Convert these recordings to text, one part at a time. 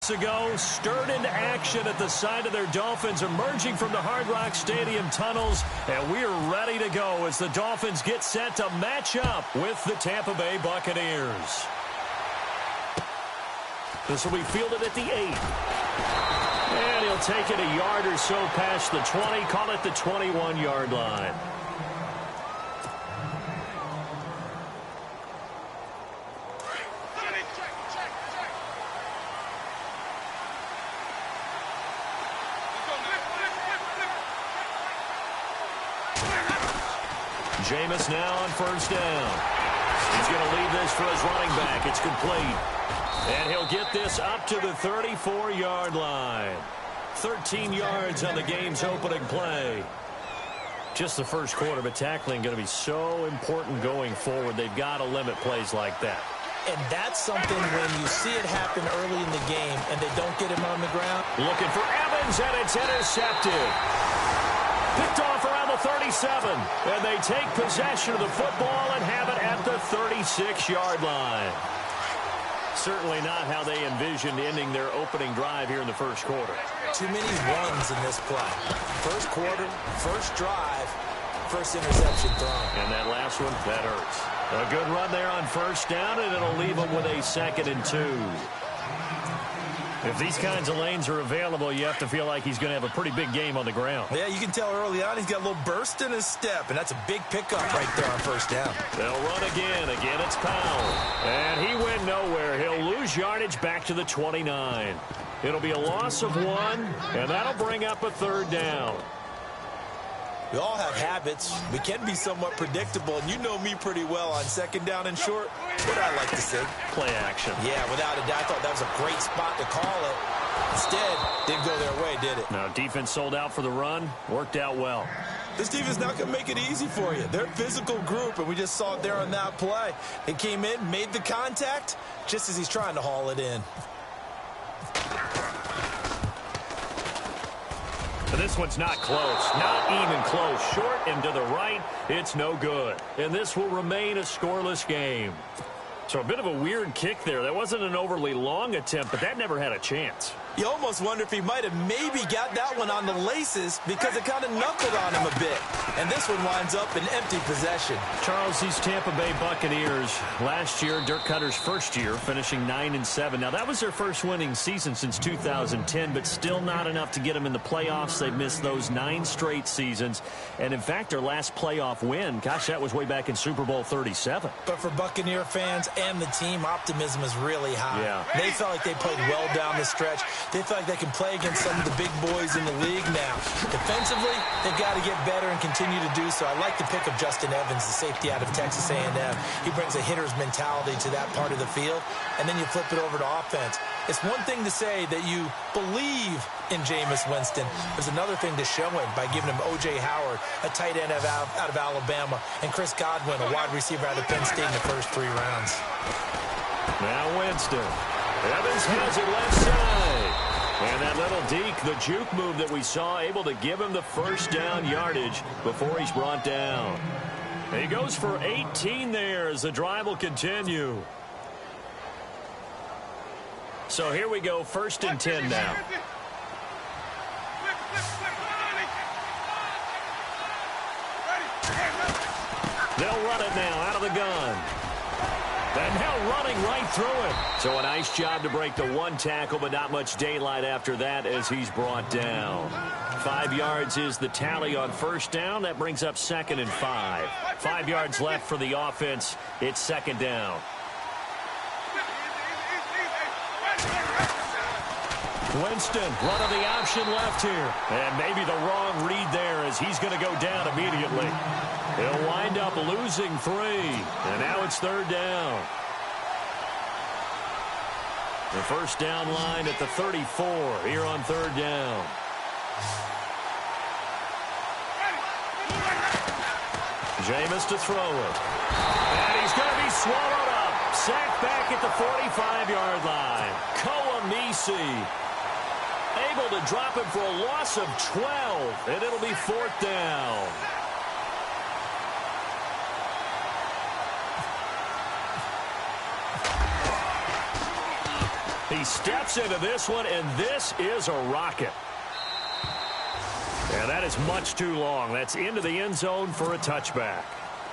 minutes ago, stirred into action at the side of their Dolphins, emerging from the Hard Rock Stadium tunnels, and we're ready to go as the Dolphins get set to match up with the Tampa Bay Buccaneers. This will be fielded at the 8. And he'll take it a yard or so past the 20, call it the 21-yard line. Jameis now on first down. He's going to leave this for his running back. It's complete. And he'll get this up to the 34-yard line. 13 yards on the game's opening play. Just the first quarter, but tackling going to be so important going forward. They've got to limit plays like that. And that's something when you see it happen early in the game and they don't get him on the ground. Looking for Evans, and it's intercepted. Picked off around the 37, and they take possession of the football and have it at the 36-yard line. Certainly not how they envisioned ending their opening drive here in the first quarter. Too many ones in this play. First quarter, first drive, first interception thrown. And that last one, that hurts. A good run there on first down, and it'll leave them with a 2nd and 2. If these kinds of lanes are available, you have to feel like he's going to have a pretty big game on the ground. Yeah, you can tell early on he's got a little burst in his step, and that's a big pickup right there on first down. They'll run again. Again, it's Powell. And he went nowhere. He'll lose yardage back to the 29. It'll be a loss of 1, and that'll bring up a 3rd down. We all have habits. We can be somewhat predictable, and you know me pretty well on 2nd down and short. What I like to say. Play action. Yeah, without a doubt, I thought that was a great spot to call it. Instead, didn't go their way, did it? No, defense sold out for the run. Worked out well. This defense not going to make it easy for you. They're a physical group, and we just saw it there on that play. They came in, made the contact, just as he's trying to haul it in. This one's not close. Not even close. Short and to the right. It's no good. And this will remain a scoreless game. So a bit of a weird kick there. That wasn't an overly long attempt, but that never had a chance. You almost wonder if he might have maybe got that one on the laces because it kind of knuckled on him a bit. And this one winds up in empty possession. Charles, these Tampa Bay Buccaneers, last year, Dirk Cutter's first year, finishing 9-7. Now, that was their first winning season since 2010, but still not enough to get them in the playoffs. They've missed those 9 straight seasons. And, in fact, their last playoff win, gosh, that was way back in Super Bowl 37. But for Buccaneer fans and the team, optimism is really high. Yeah. They felt like they played well down the stretch. They feel like they can play against some of the big boys in the league now. Defensively, they've got to get better and continue to do so. I like the pick of Justin Evans, the safety out of Texas A&M. He brings a hitter's mentality to that part of the field, and then you flip it over to offense. It's one thing to say that you believe in Jameis Winston. There's another thing to show him by giving him O.J. Howard, a tight end out of Alabama, and Chris Godwin, a wide receiver out of Penn State in the first 3 rounds. Now Winston. Evans has it left side. And that little deke, the juke move that we saw, able to give him the first down yardage before he's brought down. He goes for 18 there as the drive will continue. So here we go, 1st and 10 now. They'll run it now out of the gun. And now running right through it. So a nice job to break the 1 tackle, but not much daylight after that as he's brought down. 5 yards is the tally on first down. That brings up 2nd and 5. 5 yards left for the offense. It's 2nd down. Winston, run of the option left here. And maybe the wrong read there as he's going to go down immediately. He'll wind up losing 3. And now it's 3rd down. The first down line at the 34 here on 3rd down. Jameis to throw it. And he's going to be swallowed up. Sacked back at the 45-yard line. Koamisi able to drop him for a loss of 12. And it'll be 4th down. He steps into this one, and this is a rocket. And that is much too long. That's into the end zone for a touchback.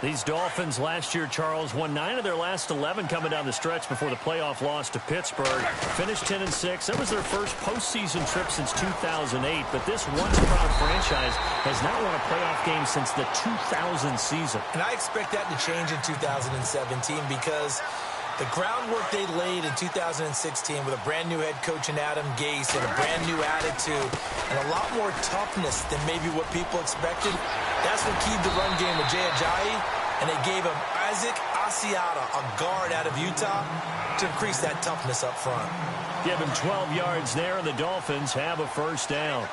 These Dolphins last year, Charles, won 9 of their last 11 coming down the stretch before the playoff loss to Pittsburgh. Finished 10-6. That was their first postseason trip since 2008. But this once-proud franchise has not won a playoff game since the 2000 season. And I expect that to change in 2017 because the groundwork they laid in 2016 with a brand-new head coach in Adam Gase and a brand-new attitude and a lot more toughness than maybe what people expected, that's what keyed the run game with Jay Ajayi, and they gave him Isaac Asiata, a guard out of Utah, to increase that toughness up front. Give him 12 yards there, and the Dolphins have a first down.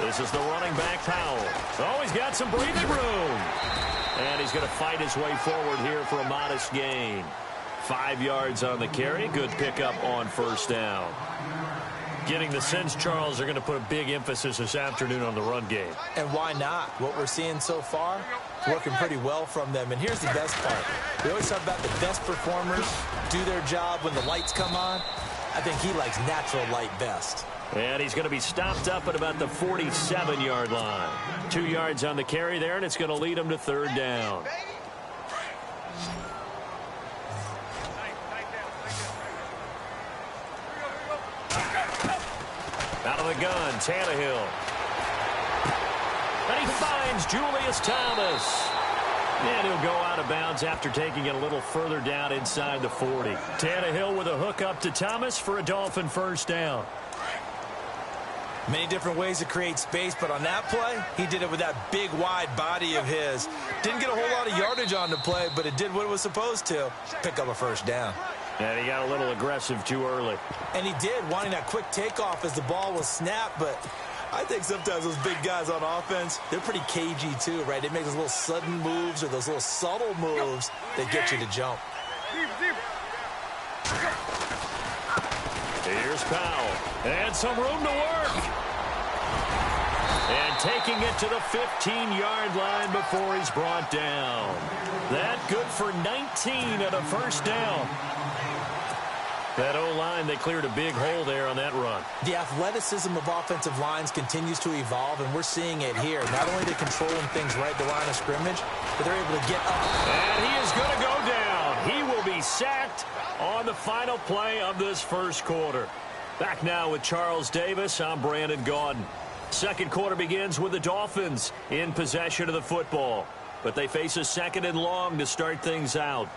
This is the running back, Powell. Oh, he's got some breathing room. And he's going to fight his way forward here for a modest gain. 5 yards on the carry. Good pickup on first down. Getting the sense, Charles, they're going to put a big emphasis this afternoon on the run game. And why not? What we're seeing so far is working pretty well from them. And here's the best part. We always talk about the best performers do their job when the lights come on. I think he likes natural light best. And he's going to be stopped up at about the 47-yard line. 2 yards on the carry there, and it's going to lead him to third down. Out of the gun, Tannehill. And he finds Julius Thomas. And he'll go out of bounds after taking it a little further down inside the 40. Tannehill with a hook up to Thomas for a Dolphin first down. Many different ways to create space, but on that play, he did it with that big, wide body of his. Didn't get a whole lot of yardage on the play, but it did what it was supposed to, pick up a first down. And he got a little aggressive too early. And he did, wanting that quick takeoff as the ball was snapped, but I think sometimes those big guys on offense, they're pretty cagey too, right? They make those little sudden moves or those little subtle moves that get you to jump. Here's Powell. And some room to work. And taking it to the 15-yard line before he's brought down. That good for 19 at a first down. That O-line, they cleared a big hole there on that run. The athleticism of offensive lines continues to evolve, and we're seeing it here. Not only are they controlling things right at the line of scrimmage, but they're able to get up. And he is going to go down. He will be sacked on the final play of this first quarter. Back now with Charles Davis, I'm Brandon Gaudin. Second quarter begins with the Dolphins in possession of the football. But they face a second and long to start things out.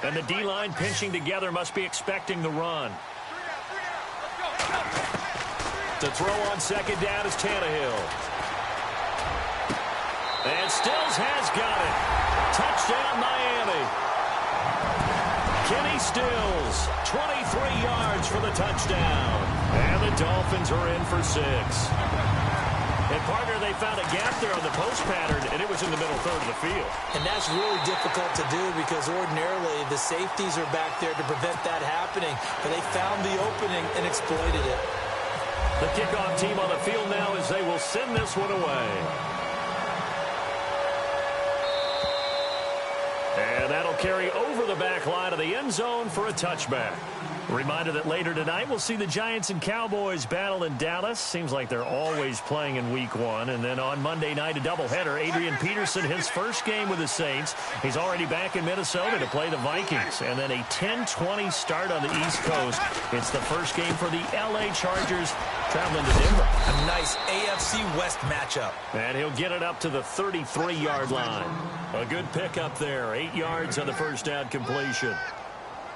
And the D-line pinching together must be expecting the run. To throw on second down is Tannehill. And Stills has got it. Touchdown, Miami. Kenny Stills, 23 yards for the touchdown. And the Dolphins are in for 6. And, partner, they found a gap there on the post pattern, and it was in the middle third of the field. And that's really difficult to do because ordinarily the safeties are back there to prevent that happening. But they found the opening and exploited it. The kickoff team on the field now as they will send this one away. And that'll carry over the back line of the end zone for a touchback. Reminder that later tonight we'll see the Giants and Cowboys battle in Dallas. Seems like they're always playing in week 1. And then on Monday night, a doubleheader. Adrian Peterson, his first game with the Saints. He's already back in Minnesota to play the Vikings. And then a 10-20 start on the East Coast. It's the first game for the L.A. Chargers traveling to Denver. A nice AFC West matchup. And he'll get it up to the 33-yard line. A good pickup there. 8 yards on the first down completion.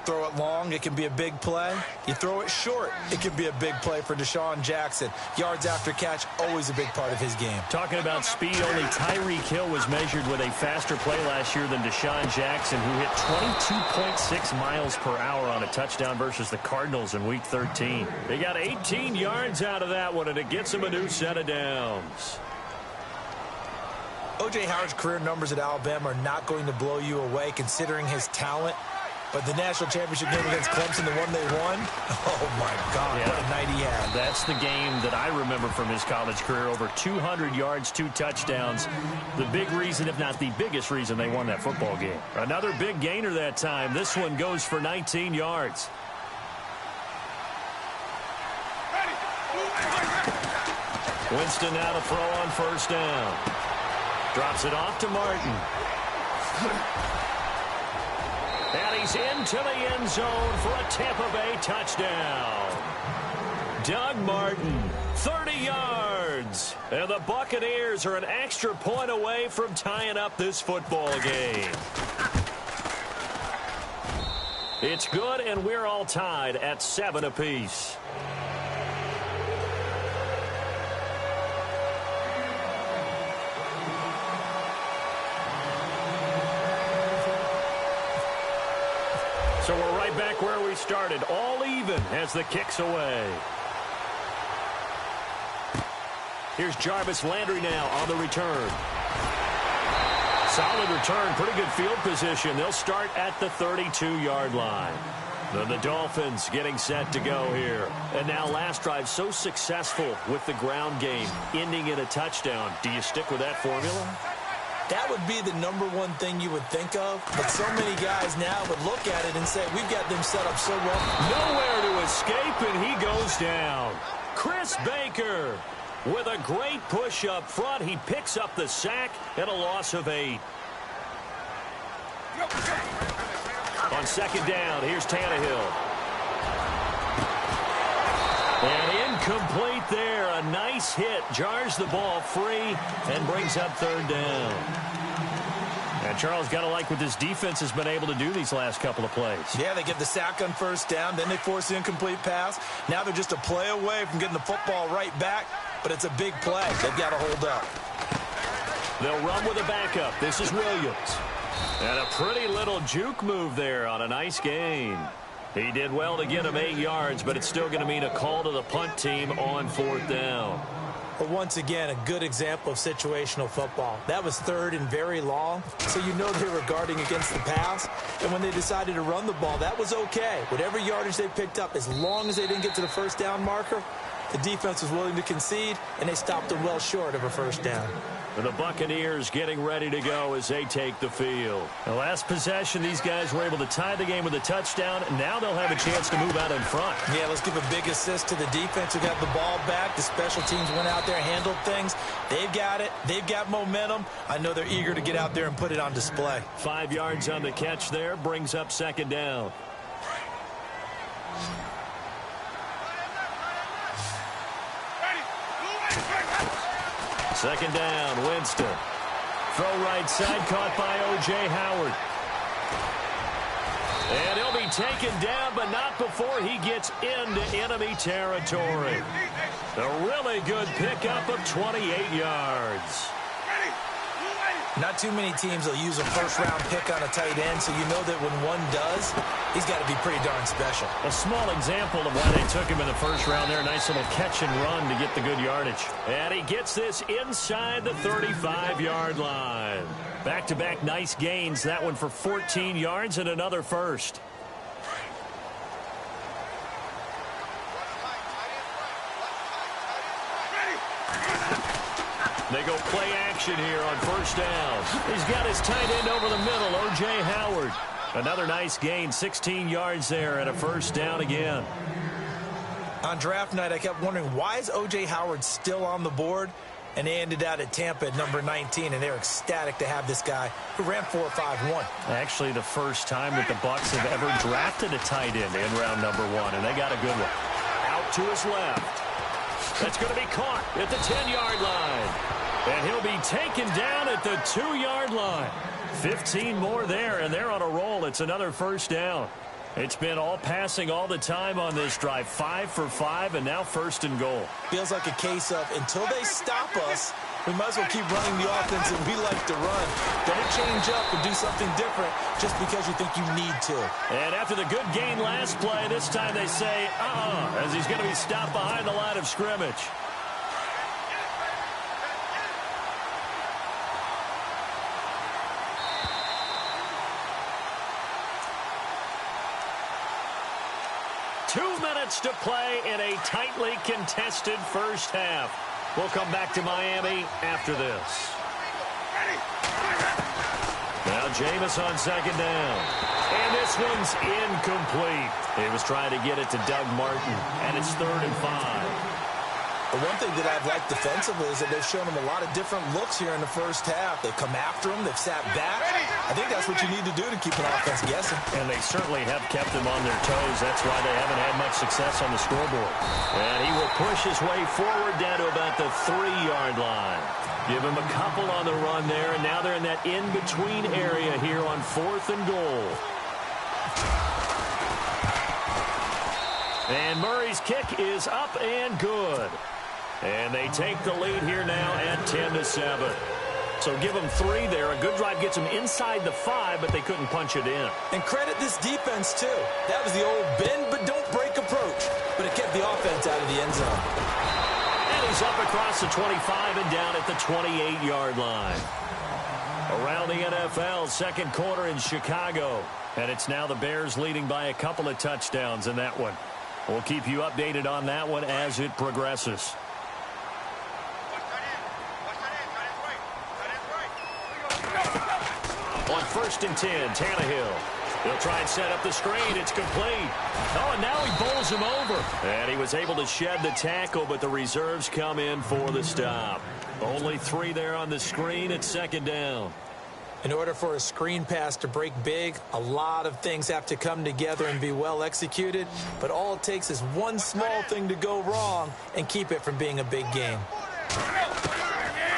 Throw it long, it can be a big play. You throw it short, it can be a big play for Deshaun Jackson. Yards after catch, always a big part of his game. Talking about speed, only Tyreek Hill was measured with a faster play last year than Deshaun Jackson, who hit 22.6 miles per hour on a touchdown versus the Cardinals in Week 13. They got 18 yards out of that one, and it gets them a new set of downs. O.J. Howard's career numbers at Alabama are not going to blow you away considering his talent. But the national championship game against Clemson, the one they won, oh, my God, yeah. What a night he had. That's the game that I remember from his college career. Over 200 yards, 2 touchdowns. The big reason, if not the biggest reason, they won that football game. Another big gainer that time. This one goes for 19 yards. Winston now to throw on first down. Drops it off to Martin. And he's into the end zone for a Tampa Bay touchdown. Doug Martin, 30 yards. And the Buccaneers are an extra point away from tying up this football game. It's good, and we're all tied at 7 apiece. So we're right back where we started, all even as the kick's away. Here's Jarvis Landry now on the return. Solid return, pretty good field position. They'll start at the 32-yard line. Then the Dolphins getting set to go here. And now last drive so successful with the ground game, ending in a touchdown. Do you stick with that formula? That would be the number one thing you would think of, but so many guys now would look at it and say, we've got them set up so well. Nowhere to escape, and he goes down. Chris Baker with a great push up front. He picks up the sack and a loss of 8. On second down, here's Tannehill. And incomplete there. A nice hit. Jars the ball free and brings up third down. And Charles, got to like what this defense has been able to do these last couple of plays. Yeah, they get the sack on first down. Then they force the incomplete pass. Now they're just a play away from getting the football right back. But it's a big play. They've got to hold up. They'll run with a backup. This is Williams. And a pretty little juke move there on a nice gain. He did well to get him 8 yards, but it's still going to mean a call to the punt team on fourth down. But once again, a good example of situational football. That was third and very long, so you know they were guarding against the pass. And when they decided to run the ball, that was okay. Whatever yardage they picked up, as long as they didn't get to the first down marker, the defense was willing to concede, and they stopped them well short of a first down. The Buccaneers getting ready to go as they take the field. The last possession, these guys were able to tie the game with a touchdown. Now they'll have a chance to move out in front. Yeah, let's give a big assist to the defense who got the ball back. The special teams went out there, handled things. They've got it. They've got momentum. I know they're eager to get out there and put it on display. 5 yards on the catch there, brings up second down. Second down, Winston. Throw right side, caught by O.J. Howard. And he'll be taken down, but not before he gets into enemy territory. A really good pickup of 28 yards. Not too many teams will use a first-round pick on a tight end, so you know that when one does, he's got to be pretty darn special. A small example of why they took him in the first round there. A nice little catch and run to get the good yardage. And he gets this inside the 35-yard line. Back-to-back nice gains. That one for 14 yards and another first. They go play action here on first down. He's got his tight end over the middle, O.J. Howard. Another nice gain, 16 yards there and a first down again. On draft night, I kept wondering, why is O.J. Howard still on the board? And they ended out at Tampa at number 19, and they're ecstatic to have this guy who ran 4.51. Actually, the first time that the Bucs have ever drafted a tight end in round number 1, and they got a good one. Out to his left. That's going to be caught at the 10-yard line. And he'll be taken down at the 2-yard line. 15 more there, and they're on a roll. It's another first down. It's been all passing all the time on this drive. 5 for 5, and now first and goal. Feels like a case of, until they stop us, we might as well keep running the offense that we like to run. Don't change up and do something different just because you think you need to. And after the good gain last play, this time they say, as he's going to be stopped behind the line of scrimmage. minutes to play in a tightly contested first half. We'll come back to Miami after this. Now Jameis on second down. And this one's incomplete. He was trying to get it to Doug Martin, and it's 3rd and 5. The one thing that I've liked defensively is that they've shown him a lot of different looks here in the first half. They've come after him. They've sat back. I think that's what you need to do to keep an offense guessing. And they certainly have kept them on their toes. That's why they haven't had much success on the scoreboard. And he will push his way forward down to about the 3-yard line. Give him a couple on the run there, and now they're in that in-between area here on 4th and goal. And Murray's kick is up and good. And they take the lead here now at 10-7. So give them 3 there. A good drive gets them inside the 5, but they couldn't punch it in. And credit this defense, too. That was the old bend but don't break approach. But it kept the offense out of the end zone. And he's up across the 25 and down at the 28-yard line. Around the NFL, second quarter in Chicago. And it's now the Bears leading by a couple of touchdowns in that one. We'll keep you updated on that one as it progresses. On 1st and 10, Tannehill. He'll try and set up the screen. It's complete. Oh, and now he bowls him over. And he was able to shed the tackle, but the reserves come in for the stop. Only 3 there on the screen at 2nd down. In order for a screen pass to break big, a lot of things have to come together and be well executed. But all it takes is one small thing to go wrong and keep it from being a big game.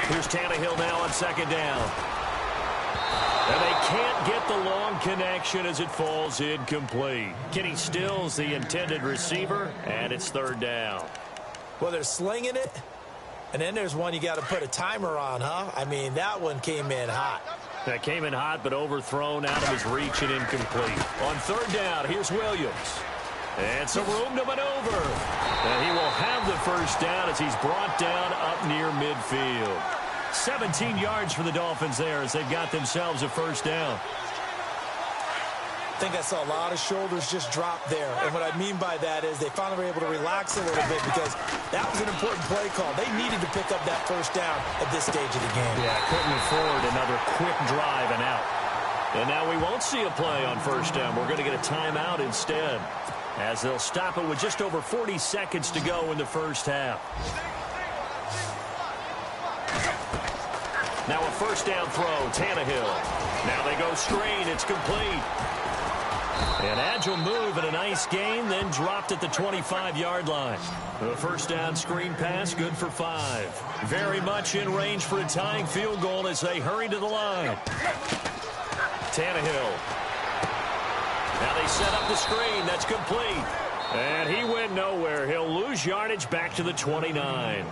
Here's Tannehill now on 2nd down. And they can't get the long connection as it falls incomplete. Kenny Stills, the intended receiver, and it's 3rd down. Well, they're slinging it, and then there's one you got to put a timer on, huh? I mean, that one came in hot. That came in hot, but overthrown out of his reach and incomplete. On 3rd down, here's Williams. And some room to maneuver. And he will have the first down as he's brought down up near midfield. 17 yards for the Dolphins there as they've got themselves a first down. I think I saw a lot of shoulders just drop there. And what I mean by that is they finally were able to relax a little bit because that was an important play call. They needed to pick up that first down at this stage of the game. Yeah, couldn't afford another quick drive and out. And now we won't see a play on first down. We're going to get a timeout instead as they'll stop it with just over 40 seconds to go in the first half. Now a first down throw, Tannehill. Now they go screen, it's complete. An agile move and a nice gain, then dropped at the 25-yard line. The first down screen pass, good for 5. Very much in range for a tying field goal as they hurry to the line. Tannehill. Now they set up the screen, that's complete. And he went nowhere. He'll lose yardage back to the 29.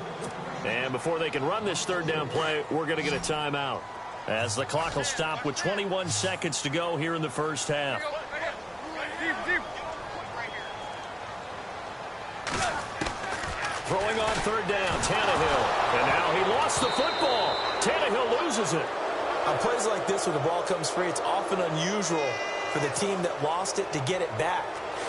And before they can run this 3rd down play, we're going to get a timeout as the clock will stop with 21 seconds to go here in the first half. Throwing on 3rd down, Tannehill. And now he lost the football. Tannehill loses it. On plays like this where the ball comes free, it's often unusual for the team that lost it to get it back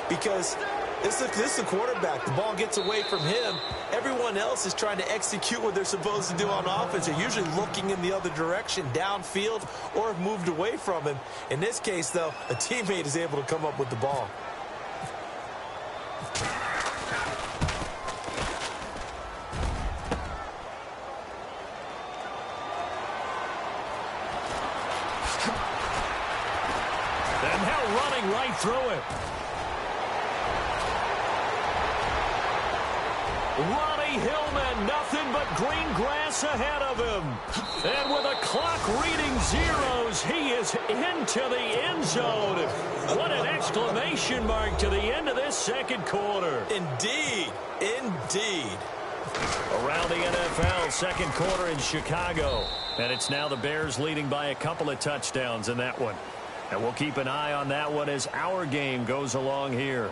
because this is the quarterback. The ball gets away from him. Everyone else is trying to execute what they're supposed to do on offense. They're usually looking in the other direction, downfield, or have moved away from him. In this case, though, a teammate is able to come up with the ball. And now running right through it. Ronnie Hillman, nothing but green grass ahead of him. And with a clock reading zeros, he is into the end zone. What an exclamation mark to the end of this second quarter. Indeed, indeed. Around the NFL, second quarter in Chicago. And it's now the Bears leading by a couple of touchdowns in that one. And we'll keep an eye on that one as our game goes along here.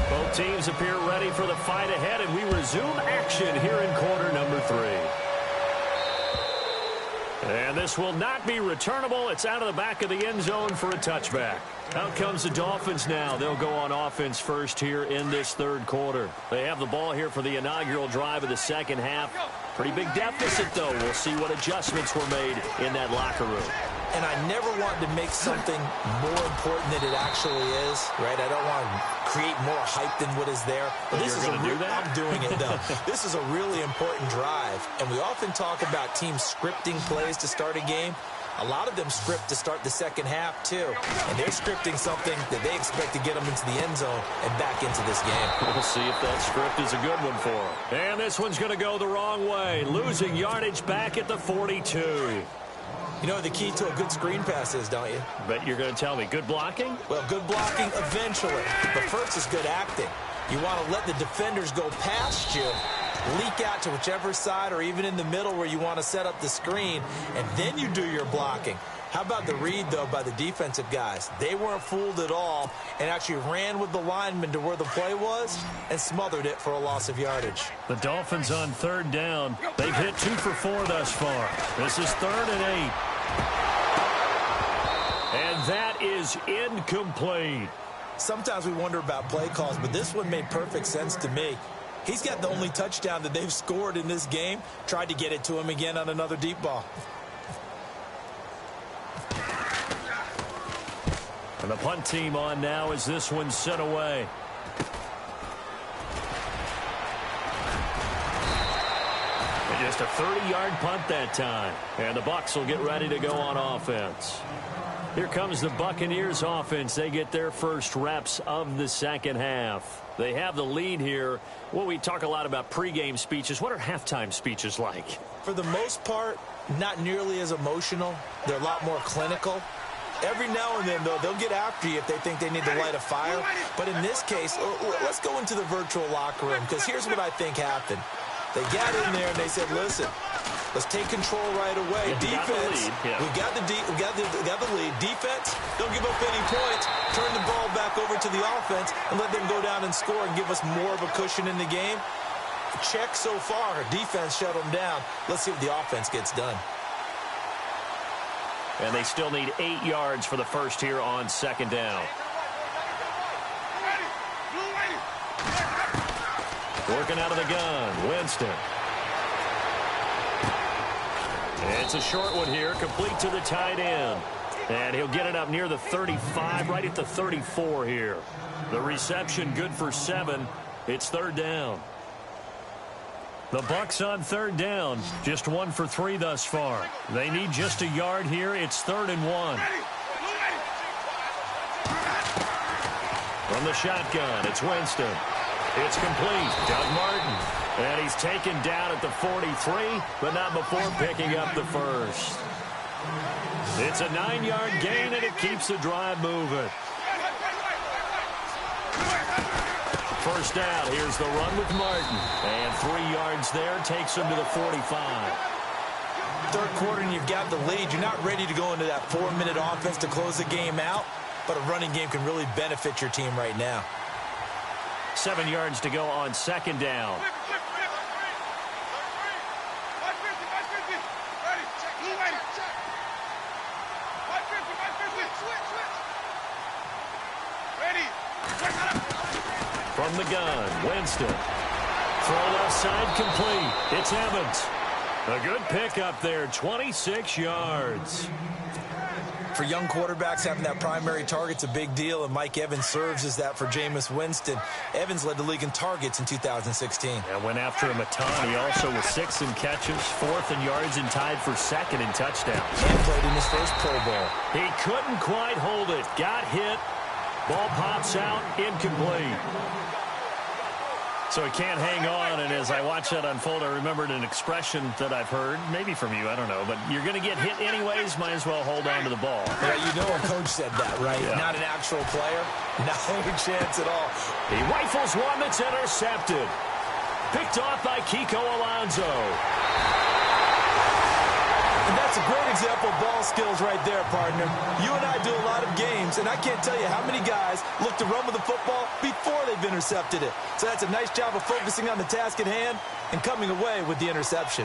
Both teams appear ready for the fight ahead, and we resume action here in quarter number 3. And this will not be returnable. It's out of the back of the end zone for a touchback. Out comes the Dolphins now. They'll go on offense first here in this third quarter. They have the ball here for the inaugural drive of the second half. Pretty big deficit, though. We'll see what adjustments were made in that locker room. And I never want to make something more important than it actually is, right? I don't want to create more hype than what is there. But this is I'm doing it, though. This is a really important drive. And we often talk about teams scripting plays to start a game. A lot of them script to start the second half, too. And they're scripting something that they expect to get them into the end zone and back into this game. We'll see if that script is a good one for them. And this one's going to go the wrong way. Losing yardage back at the 42. You know what the key to a good screen pass is, don't you? Bet you're going to tell me. Good blocking? Well, good blocking eventually. But first is good acting. You want to let the defenders go past you, leak out to whichever side or even in the middle where you want to set up the screen, and then you do your blocking. How about the read, though, by the defensive guys? They weren't fooled at all and actually ran with the lineman to where the play was and smothered it for a loss of yardage. The Dolphins on third down. They've hit 2 for 4 thus far. This is 3rd and 8. And that is incomplete. Sometimes we wonder about play calls, but this one made perfect sense to me. He's got the only touchdown that they've scored in this game. Tried to get it to him again on another deep ball. And the punt team on now as this one's sent away. And just a 30-yard punt that time. And the Bucs will get ready to go on offense. Here comes the Buccaneers offense. They get their first reps of the second half. They have the lead here. Well, we talk a lot about pregame speeches. What are halftime speeches like? For the most part, not nearly as emotional. They're a lot more clinical. Every now and then, though, they'll get after you if they think they need to light a fire. But in this case, let's go into the virtual locker room, because here's what I think happened. They got in there and they said, listen, let's take control right away. Defense, we got the lead. Defense, don't give up any points. Turn the ball back over to the offense and let them go down and score and give us more of a cushion in the game. Check so far. Defense shut them down. Let's see what the offense gets done. And they still need 8 yards for the first here on second down. Working out of the gun, Winston. It's a short one here, complete to the tight end. And he'll get it up near the 35, right at the 34 here. The reception good for 7. It's third down. The Bucs on third down, just 1 for 3 thus far. They need just a yard here. It's 3rd and 1. From the shotgun, it's Winston. It's complete. Doug Martin. And he's taken down at the 43, but not before picking up the first. It's a 9-yard gain, and it keeps the drive moving. First down, here's the run with Martin. And 3 yards there, takes him to the 45. Third quarter, and you've got the lead. You're not ready to go into that 4-minute offense to close the game out, but a running game can really benefit your team right now. 7 yards to go on second down. From the gun, Winston. Throw left side complete. It's Evans. A good pickup there, 26 yards. For young quarterbacks, having that primary target's a big deal, and Mike Evans serves as that for Jameis Winston. Evans led the league in targets in 2016. And went after him a ton. He also was 6th in catches, 4th in yards, and tied for 2nd in touchdowns. And played in his first Pro Bowl. He couldn't quite hold it. Got hit. Ball pops out, incomplete. So he can't hang on, and as I watch that unfold, I remembered an expression that I've heard, maybe from you, I don't know, but you're going to get hit anyways, might as well hold on to the ball. Yeah, you know a coach said that, right? Yeah. Not an actual player. No chance at all. He rifles one that's intercepted. Picked off by Kiko Alonso. And that's a great example of ball skills right there, partner. You and I do a lot of games, and I can't tell you how many guys look to run with the football before they've intercepted it. So that's a nice job of focusing on the task at hand and coming away with the interception.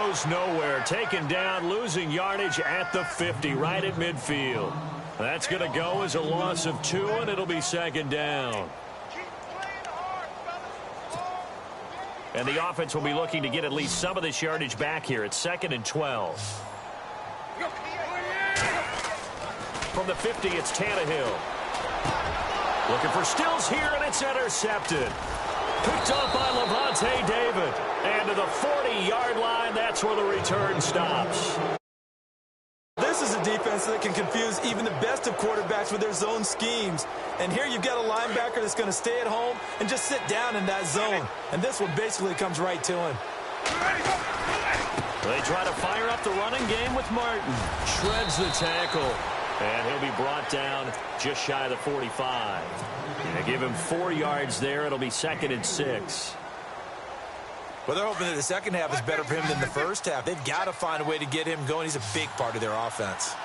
goes nowhere. Taken down, losing yardage at the 50, right at midfield. That's going to go as a loss of 2, and it'll be second down. And the offense will be looking to get at least some of this yardage back here. It's 2nd and 12. From the 50, it's Tannehill. Looking for Stills here, and it's intercepted. Picked up by Levante David. And to the 40-yard line, that's where the return stops. This is a defense that can confuse even the best of quarterbacks with their zone schemes. And here you've got a linebacker that's going to stay at home and just sit down in that zone. And this one basically comes right to him. They try to fire up the running game with Martin. Shreds the tackle. And he'll be brought down just shy of the 45. They give him 4 yards there. It'll be 2nd and 6. Well, they're hoping that the second half is better for him than the first half. They've got to find a way to get him going. He's a big part of their offense.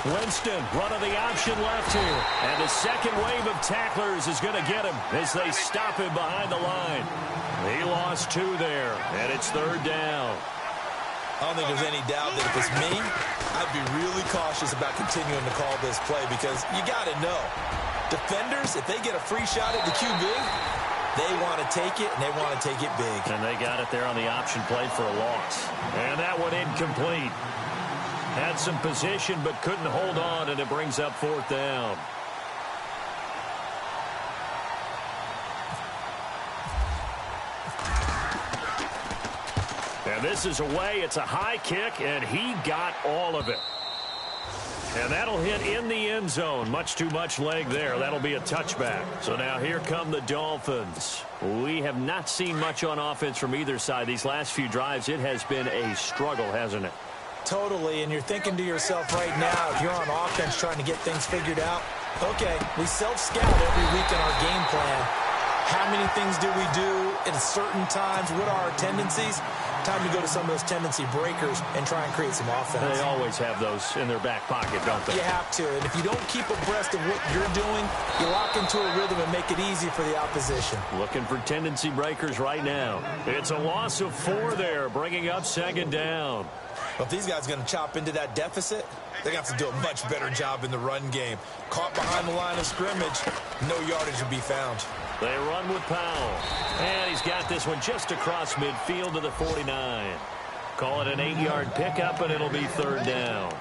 Winston, run of the option left here. And the second wave of tacklers is going to get him as they stop him behind the line. He lost 2 there, and it's 3rd down. I don't think there's any doubt that if it's me, I'd be really cautious about continuing to call this play because you got to know. Defenders, if they get a free shot at the QB, they want to take it, and they want to take it big. And they got it there on the option play for a loss. And that one incomplete. Had some position but couldn't hold on, and it brings up 4th down. And this is away. It's a high kick, and he got all of it. And that'll hit in the end zone. Much too much leg there. That'll be a touchback. So now here come the Dolphins. We have not seen much on offense from either side. These last few drives, it has been a struggle, hasn't it? Totally, and you're thinking to yourself right now, if you're on offense trying to get things figured out, okay, we self-scout every week in our game plan. How many things do we do at certain times? What are our tendencies? Time to go to some of those tendency breakers and try and create some offense. They always have those in their back pocket, don't they? You have to, and if you don't keep abreast of what you're doing, you lock into a rhythm and make it easy for the opposition. Looking for tendency breakers right now. It's a loss of 4 there, bringing up 2nd down. Well, if these guys are going to chop into that deficit, they're going to have to do a much better job in the run game. Caught behind the line of scrimmage, no yardage will be found. They run with Powell. And he's got this one just across midfield to the 49. Call it an 8-yard pickup, and it'll be 3rd down.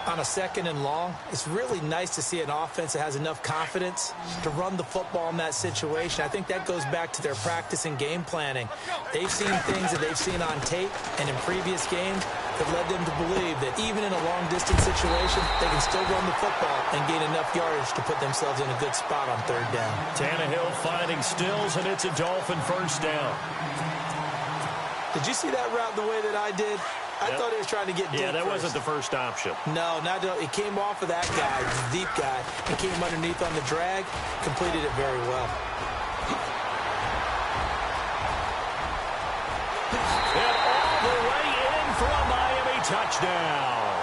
On a 2nd and long, it's really nice to see an offense that has enough confidence to run the football in that situation. I think that goes back to their practice and game planning. They've seen things that they've seen on tape and in previous games that led them to believe that even in a long-distance situation, they can still run the football and gain enough yardage to put themselves in a good spot on 3rd down. Tannehill finding Stills, and it's a Dolphin 1st down. Did you see that route the way that I did? I thought he was trying to get deep. Yeah, that first. wasn't the first option. No, it came off of that guy, the deep guy, and came underneath on the drag, completed it very well. And all the way in for a Miami touchdown.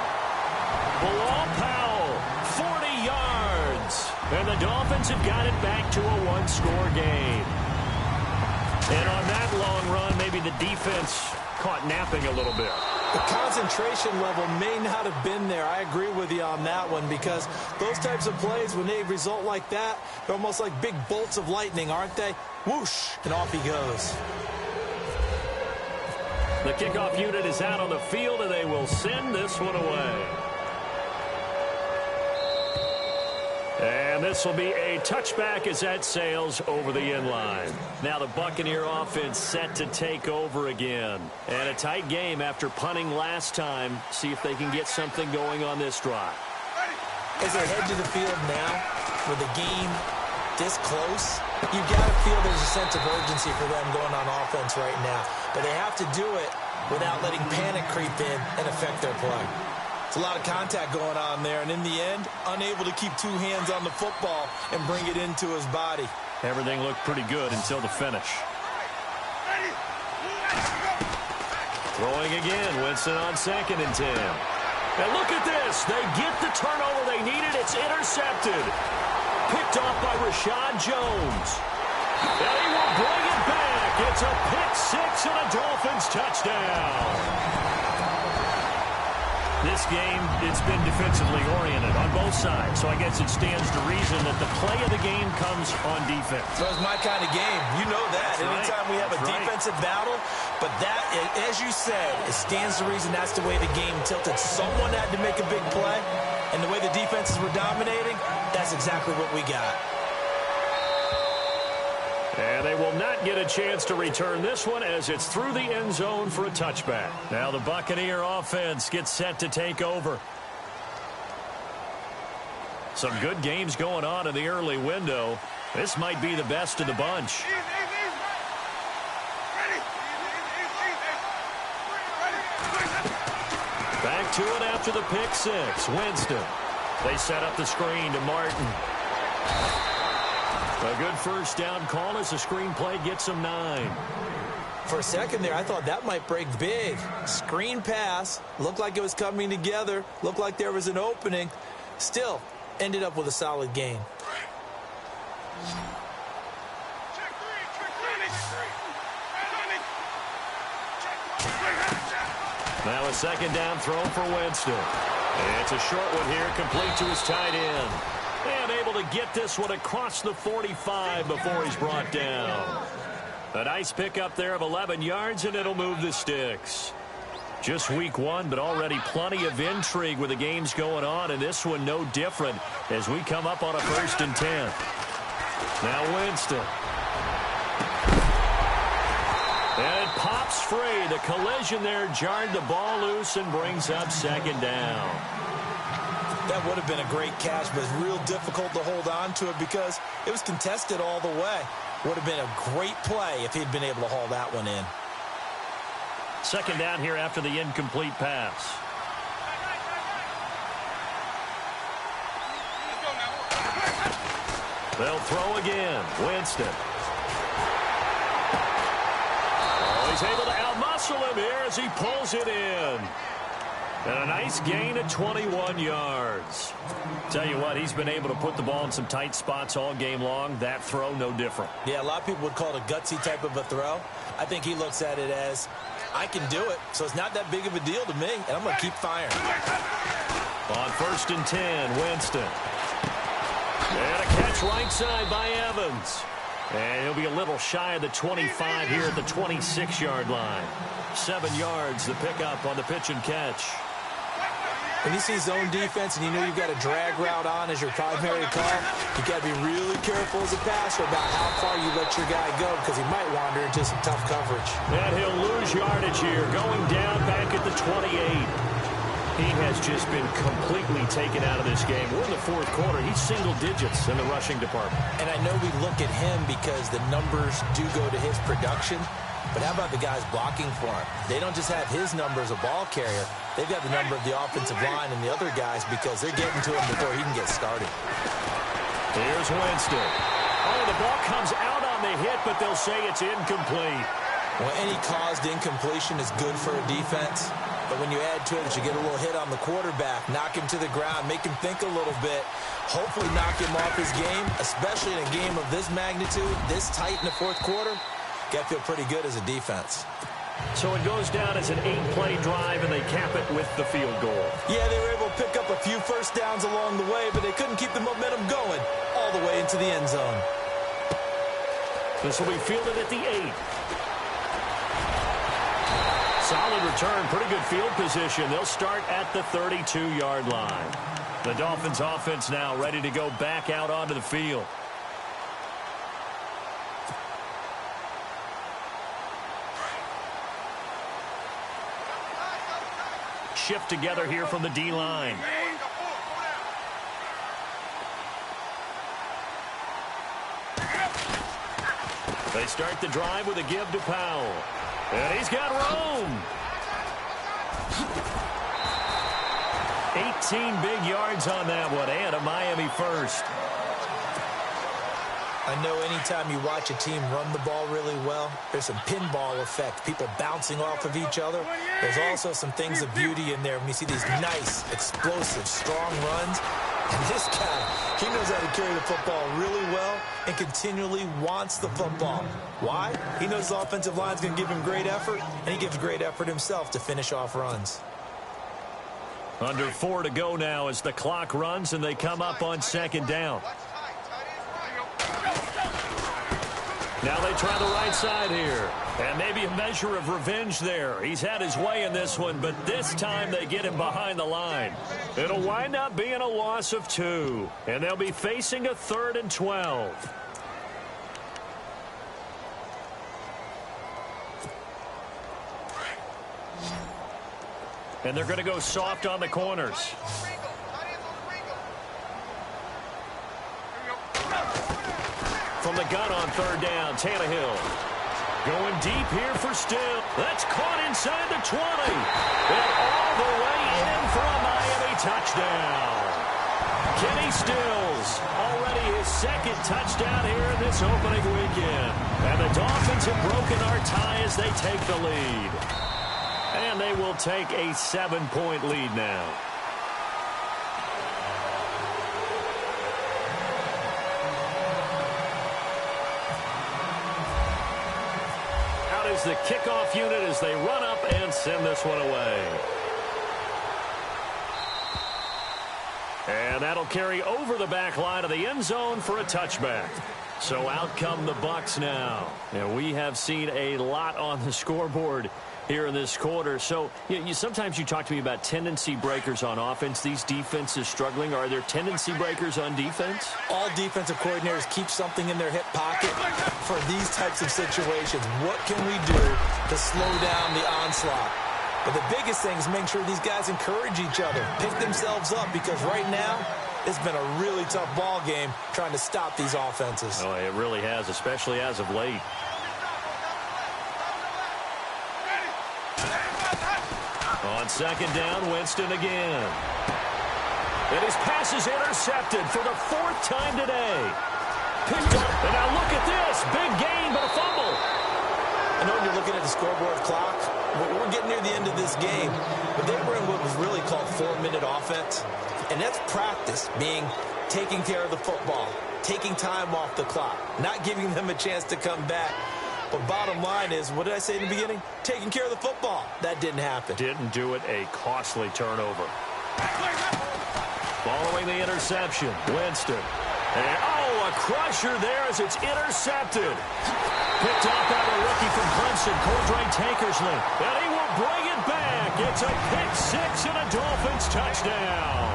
Bilal Powell, 40 yards. And the Dolphins have got it back to a 1-score game. And on that long run, maybe the defense caught napping a little bit. The concentration level may not have been there. I agree with you on that one because those types of plays, when they result like that, they're almost like big bolts of lightning, aren't they? Whoosh, and off he goes. The kickoff unit is out on the field, and they will send this one away. And this will be a touchback as that sails over the end line. Now the Buccaneer offense set to take over again. And a tight game after punting last time. See if they can get something going on this drive. As they head to the field now, with the game this close, you've got to feel there's a sense of urgency for them going on offense right now. But they have to do it without letting panic creep in and affect their play. It's a lot of contact going on there, and in the end, unable to keep 2 hands on the football and bring it into his body. Everything looked pretty good until the finish. Throwing again, Winston on 2nd and 10. And look at this. They get the turnover they needed. It's intercepted. Picked off by Rashad Jones. And he will bring it back. It's a pick six and a Dolphins touchdown. This game, it's been defensively oriented on both sides, so I guess it stands to reason that the play of the game comes on defense. So it's my kind of game. You know that. Anytime we have a defensive battle, but that, as you said, it stands to reason that's the way the game tilted. Someone had to make a big play, and the way the defenses were dominating, that's exactly what we got. And they will not get a chance to return this one as it's through the end zone for a touchback. Now the Buccaneer offense gets set to take over. Some good games going on in the early window. This might be the best of the bunch. Back to it after the pick six. Winston. They set up the screen to Martin. A good first down call as the screenplay gets him 9. For a second there, I thought that might break big. Screen pass. Looked like it was coming together. Looked like there was an opening. Still, ended up with a solid gain. Now a second down throw for Winston. It's a short one here, complete to his tight end. And able to get this one across the 45 before he's brought down. A nice pickup there of 11 yards, and it'll move the sticks. Just week one, but already plenty of intrigue with the games going on, and this one no different as we come up on a 1st and 10. Now Winston. And it pops free. The collision there jarred the ball loose and brings up 2nd down. That would have been a great catch, but it's real difficult to hold on to it because it was contested all the way. Would have been a great play if he'd been able to haul that one in. 2nd down here after the incomplete pass. They'll throw again. Winston. Oh, he's able to outmuscle him here as he pulls it in. And a nice gain of 21 yards. Tell you what, he's been able to put the ball in some tight spots all game long. That throw, no different. Yeah, a lot of people would call it a gutsy type of a throw. I think he looks at it as, I can do it, so it's not that big of a deal to me, and I'm going to keep firing. On 1st and 10, Winston. And a catch right side by Evans. And he'll be a little shy of the 25 here at the 26-yard line. 7 yards, the pickup on the pitch and catch. When you see zone defense and you know you've got a drag route on as your primary call, you got to be really careful as a passer about how far you let your guy go because he might wander into some tough coverage. And he'll lose yardage here, going down back at the 28. He has just been completely taken out of this game. We're in the 4th quarter. He's single digits in the rushing department. And I know we look at him because the numbers do go to his production. But how about the guys blocking for him? They don't just have his number as a ball carrier. They've got the number of the offensive line and the other guys because they're getting to him before he can get started. Here's Winston. Oh, the ball comes out on the hit, but they'll say it's incomplete. Well, any caused incompletion is good for a defense. But when you add to it that you get a little hit on the quarterback, knock him to the ground, make him think a little bit, hopefully knock him off his game, especially in a game of this magnitude, this tight in the 4th quarter, got to feel pretty good as a defense. So it goes down as an 8-play drive, and they cap it with the field goal. Yeah, they were able to pick up a few first downs along the way, but they couldn't keep the momentum going all the way into the end zone. This will be fielded at the 8. Solid return, pretty good field position. They'll start at the 32-yard line. The Dolphins offense now ready to go back out onto the field. Shift together here from the D-line. They start the drive with a give to Powell. And he's got room. 18 big yards on that one, and a Miami first. I know anytime you watch a team run the ball really well, there's some pinball effect, people bouncing off of each other. There's also some things of beauty in there when you see these nice, explosive, strong runs. And this guy, he knows how to carry the football really well and continually wants the football. Why? He knows the offensive line's going to give him great effort, and he gives great effort himself to finish off runs. Under 4 to go now as the clock runs and they come up on second down. Now they try the right side here. And maybe a measure of revenge there. He's had his way in this one, but this time they get him behind the line. It'll wind up being a loss of 2. And they'll be facing a 3rd and 12. And they're going to go soft on the corners. From the gun on 3rd down, Tannehill. Going deep here for Still. That's caught inside the 20. And all the way in for a Miami touchdown. Kenny Stills, already his 2nd touchdown here in this opening weekend. And the Dolphins have broken our tie as they take the lead. And they will take a 7-point lead now. Out is the kickoff unit as they run up and send this one away. And that'll carry over the back line of the end zone for a touchback. So out come the Bucs now. And we have seen a lot on the scoreboard here in this quarter. So sometimes you talk to me about tendency breakers on offense. These defenses struggling. Are there tendency breakers on defense? All defensive coordinators keep something in their hip pocket for these types of situations. What can we do to slow down the onslaught? But the biggest thing is making sure these guys encourage each other, pick themselves up, because right now it's been a really tough ball game trying to stop these offenses. Oh, it really has, especially as of late. On 2nd down, Winston again. And his pass is intercepted for the 4th time today. Picked up, and now look at this. Big gain, but a fumble. I know when you're looking at the scoreboard clock, we're getting near the end of this game, but they were in what was really called 4-minute offense. And that's practice, being taking care of the football, taking time off the clock, not giving them a chance to come back. But bottom line is, what did I say in the beginning? Taking care of the football. That didn't happen. Didn't do it. A costly turnover. Following the interception, Winston. And, a crusher there as it's intercepted. Picked off by the rookie from Clemson, Cordray Tankersley. And he will bring it back. It's a pick-6 and a Dolphins touchdown.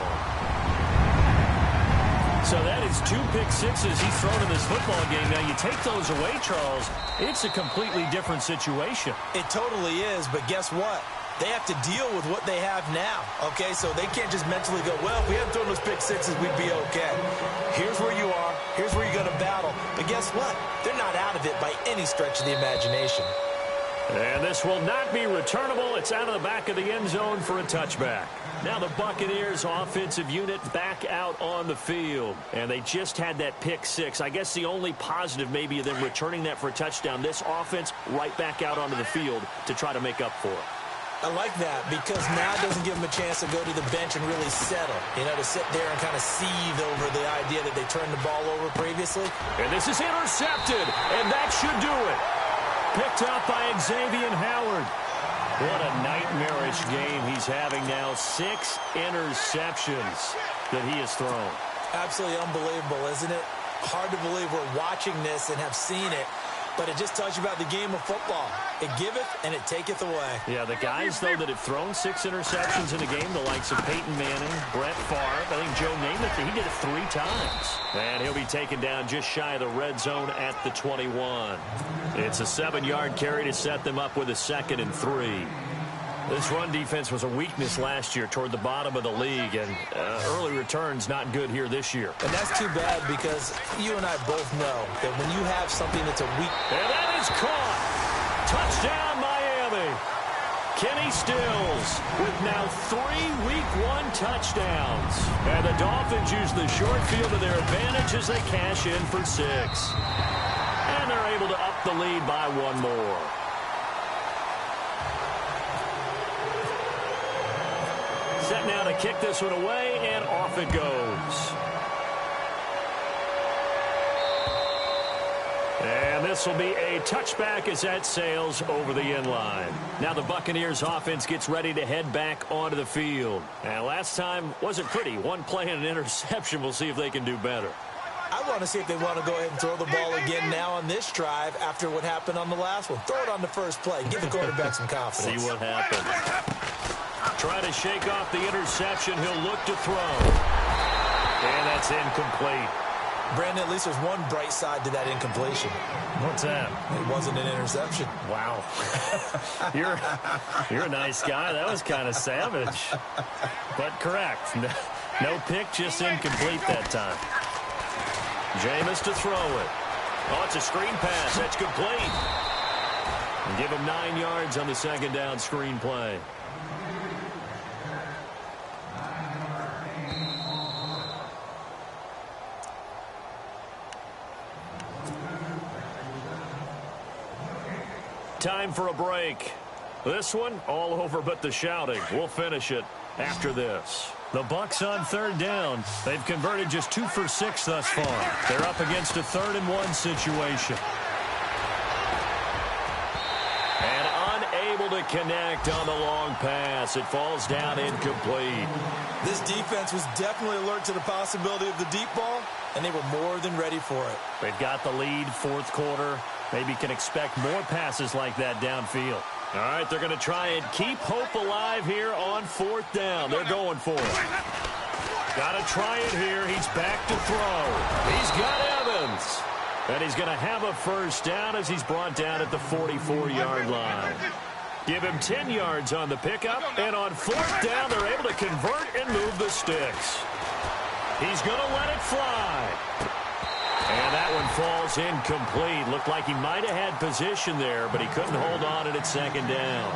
So that is 2 pick-6s he's thrown in this football game. Now, you take those away, Charles, it's a completely different situation. It totally is, but guess what? They have to deal with what they have now, okay? So they can't just mentally go, well, if we hadn't thrown those pick-6s, we'd be okay. Here's where you are. Here's where you're going to battle. But guess what? They're not out of it by any stretch of the imagination. And this will not be returnable. It's out of the back of the end zone for a touchback. Now the Buccaneers offensive unit back out on the field. And they just had that pick-6. I guess the only positive maybe of them returning that for a touchdown. This offense right back out onto the field to try to make up for it. I like that because now it doesn't give them a chance to go to the bench and really settle. To sit there and kind of seethe over the idea that they turned the ball over previously. And this is intercepted, and that should do it. Picked up by Xavier Howard. What a nightmarish game he's having now. 6 interceptions that he has thrown. Absolutely unbelievable, isn't it? Hard to believe we're watching this and have seen it. But it just tells you about the game of football. It giveth and it taketh away. Yeah, the guys, though, that have thrown 6 interceptions in a game, the likes of Peyton Manning, Brett Favre, I think Joe Namath, he did it 3 times. And he'll be taken down just shy of the red zone at the 21. It's a 7-yard carry to set them up with a 2nd and 3. This run defense was a weakness last year toward the bottom of the league, and early returns not good here this year. And that's too bad because you and I both know that when you have something that's a weak... And that is caught. Touchdown, Miami. Kenny Stills with now 3 Week 1 touchdowns. And the Dolphins use the short field to their advantage as they cash in for 6. And they're able to up the lead by 1 more. Set now to kick this one away, and off it goes. And this will be a touchback as that sails over the end line. Now the Buccaneers offense gets ready to head back onto the field. And last time wasn't pretty. One play and an interception. We'll see if they can do better. I want to see if they want to go ahead and throw the ball again now on this drive after what happened on the last one. Throw it on the first play. Give the quarterback some confidence. See what happens. Try to shake off the interception. He'll look to throw. And that's incomplete. Brandon, at least there's one bright side to that incompletion. What's that? It wasn't an interception. Wow. You're a nice guy. That was kind of savage. But correct. No pick, just incomplete that time. Jameis to throw it. Oh, it's a screen pass. That's complete. And give him 9 yards on the second down screen play. Time for a break. This one, all over but the shouting. We'll finish it after this. The Bucs on third down. They've converted just 2 for 6 thus far. They're up against a 3rd-and-1 situation. And unable to connect on the long pass. It falls down incomplete. This defense was definitely alert to the possibility of the deep ball, and they were more than ready for it. They've got the lead, 4th quarter. Maybe can expect more passes like that downfield. All right, they're going to try and keep hope alive here on 4th down. They're going for it. Got to try it here. He's back to throw. He's got Evans. And he's going to have a first down as he's brought down at the 44-yard line. Give him 10 yards on the pickup. And on 4th down, they're able to convert and move the sticks. He's going to let it fly. And that one falls incomplete. Looked like he might have had position there, but he couldn't hold on at its second down.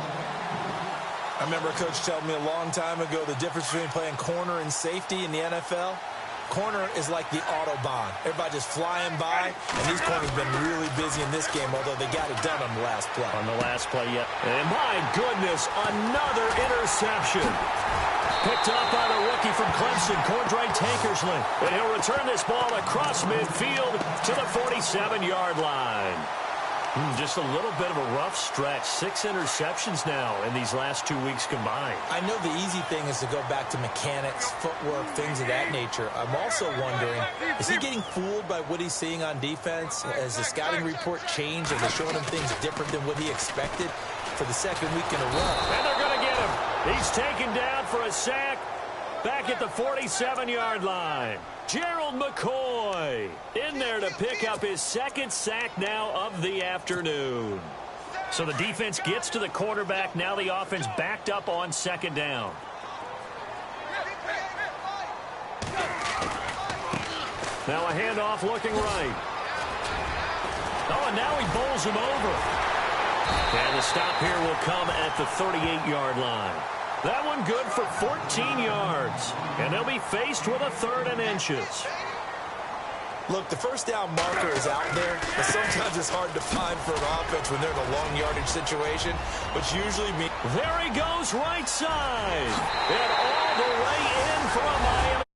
I remember a coach telling me a long time ago the difference between playing corner and safety in the NFL. Corner is like the Autobahn. Everybody just flying by, and these corners have been really busy in this game, although they got it done on the last play. On the last play, yeah. And my goodness, another interception. Picked up by the rookie from Clemson, Cordray Tankersley. And he'll return this ball across midfield to the 47-yard line. Just a little bit of a rough stretch. 6 interceptions now in these last 2 weeks combined. I know the easy thing is to go back to mechanics, footwork, things of that nature. I'm also wondering, is he getting fooled by what he's seeing on defense? Has the scouting report changed? Are they showing him things different than what he expected for the 2nd week in a row? And they're going to get him. He's taken down for a sack back at the 47-yard line. Gerald McCoy in there to pick up his 2nd sack now of the afternoon. So the defense gets to the quarterback. Now the offense backed up on 2nd down. Now a handoff looking right. Oh, and now he bowls him over. And the stop here will come at the 38-yard line. That one good for 14 yards. And they'll be faced with a 3rd and inches. Look, the first down marker is out there, but sometimes it's hard to find for an offense when they're in a long yardage situation, which usually means... There he goes right side. And all the way in for a Miami.